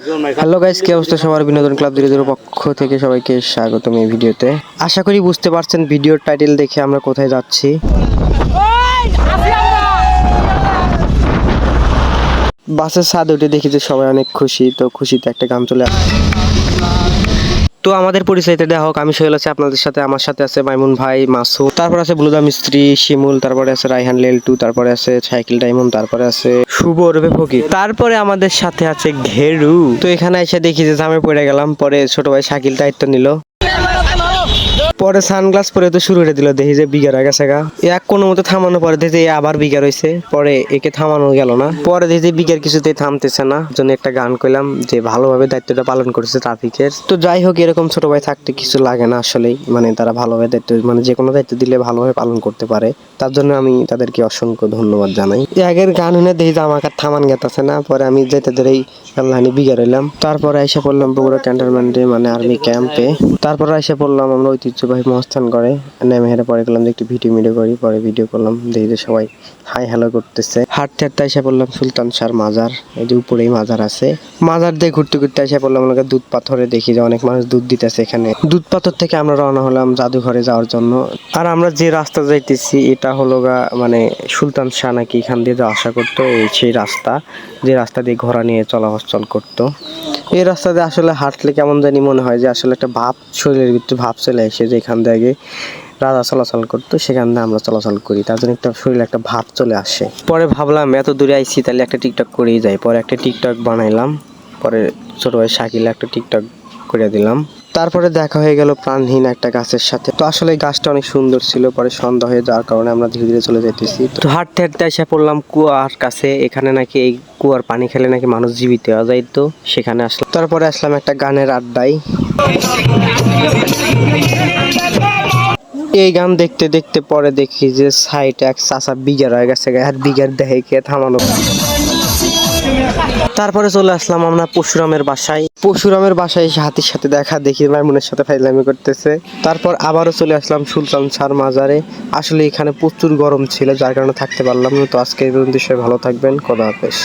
Hello guys, কি অবস্থা সবার? বিনোদন ক্লাব 00 পক্ষ থেকে সবাইকে স্বাগতম এই ভিডিওতে। আশা করি বুঝতে পারছেন ভিডিওর টাইটেল দেখে আমরা কোথায় যাচ্ছি। বাসের ছাদে উঠে দেখি যে সবাই অনেক খুশি, তো খুশিতে একটা গান চলে আসে। তো আমাদের পরিচয়তে দেওয়া হোক, আমি সোহেল আছি আপনাদের সাথে। আমার সাথে আছে মাইমুন ভাই, মাসুদ, তারপর আছে ব্লুদা মিস্ত্রি, শিমুল, তারপরে আছে রাইহান লেলটু, তারপরে আছে সাইকেল ডায়মন্ড, তারপরে আছে শুভ ওরফে ফকির, তারপরে আমাদের সাথে আছে ঘেরু। তো এখানে এসে দেখি যে জামে পড়ে গেলাম। পরে ছোট ভাই শাকিল দায়িত্ব নিল। পরে সানগ্লাস পরে তো শুরু করে দিল, দেখি যে বিঘার আগে গা এক কোনো মতো থামানো, পরে দেখি আবার বিঘার হয়েছে। পরে একে থামানো গেল না, পরে দেখি বিঘার কিছুতেই থামতেছে না। জন্য একটা গান কইলাম যে ভালোভাবে দায়িত্বটা পালন করেছে ট্রাফিকের। তো যাই হোক, এরকম ছোট ভাই থাকতে কিছু লাগে না আসলেই, মানে তারা ভালোভাবে দায়িত্ব, মানে যে কোনো দায়িত্ব দিলে ভালোভাবে পালন করতে পারে। তার জন্য আমি তাদেরকে অসংখ্য ধন্যবাদ জানাই। আগের গান শুনে দেখি যে আমাকে থামান গেতেছে না। পরে আমি যেতে ধরেই বিঘা রইলাম। তারপরে এসে পড়লাম বগুড়া ক্যান্টনমেন্টে, মানে আর্মি ক্যাম্পে। তারপরে এসে পড়লাম আমরা ঐতিহ্যবাহী মহাস্থান করে নেমে হেরে। পরে গেলাম যে একটু ভিডিও করি। পরে ভিডিও করলাম, দেখি যে সবাই হাই হ্যালো করতেছে। হাঁটতে হাঁটতে এসে পড়লাম সুলতান শাহর মাজার, এই যে উপরেই মাজার আছে। মাজার দিয়ে ঘুরতে ঘুরতে এসে পড়লাম ওনাকে দুধ পাথরে, দেখি যে অনেক মানুষ দুধ দিতেছে এখানে। দুধ পাথর থেকে আমরা রওনা হলাম জাদুঘরে যাওয়ার জন্য। আর আমরা যে রাস্তা যাইতেছি এটা হলো মানে সুলতান শাহ নাকি এখান দিয়ে যাওয়া আসা করতো, এই সেই রাস্তা, যে রাস্তা দিয়ে ঘোড়া নিয়ে চলাচল করতো। এই রাস্তাতে আসলে হাঁটলে কেমন জানি মনে হয় যে আসলে একটা ভাব, শরীরের ভিতরে ভাব চলে আসে যে এখান থেকে রাজা চলাচল করতো, সেখান দিয়ে আমরা চলাচল করি। তার জন্য একটা শরীরে একটা ভাব চলে আসে। পরে ভাবলাম এত দূরে আইছি, তাহলে একটা টিকটক করেই যাই। পরে একটা টিকটক বানাইলাম। পরে ছোট ভাই শাকিল একটা টিকটক করে দিলাম। তারপরে দেখা হয়ে গেল প্রাণহীন একটা গাছের সাথে। তো আসলে এই গাছটা অনেক সুন্দর ছিল। পরে সন্ধ্যা হয়ে যাওয়ার কারণে আমরা ধীরে ধীরে চলে যেতেছি। তো হাঁটতে হাঁটতে এসে পড়লাম কুয়ার কাছে। এখানে নাকি এই কুয়ার পানি খেলে নাকি মানুষ জীবিত হওয়া যায়। তো সেখানে আসলাম। তারপরে আসলাম একটা গানের আড্ডায়। এই গান দেখতে দেখতে পরে দেখি যে সাইডে এক চাচা বিঘার হয়ে গেছে, আর বিঘার দেখে কে থামানো। তারপরে চলে আসলাম আমরা পরশুরামের বাসায়। পরশুরামের বাসায় এসে হাতির সাথে দেখা, দেখি মাইমুনের সাথে ফাইজলামি করতেছে। তারপর আবারও চলে আসলাম সুলতান শাহর মাজারে। আসলে এখানে প্রচুর গরম ছিল, যার কারণে থাকতে পারলাম না। তো আজকে এই পর্যন্ত, সবাই ভালো থাকবেন, খোদা হাফেজ।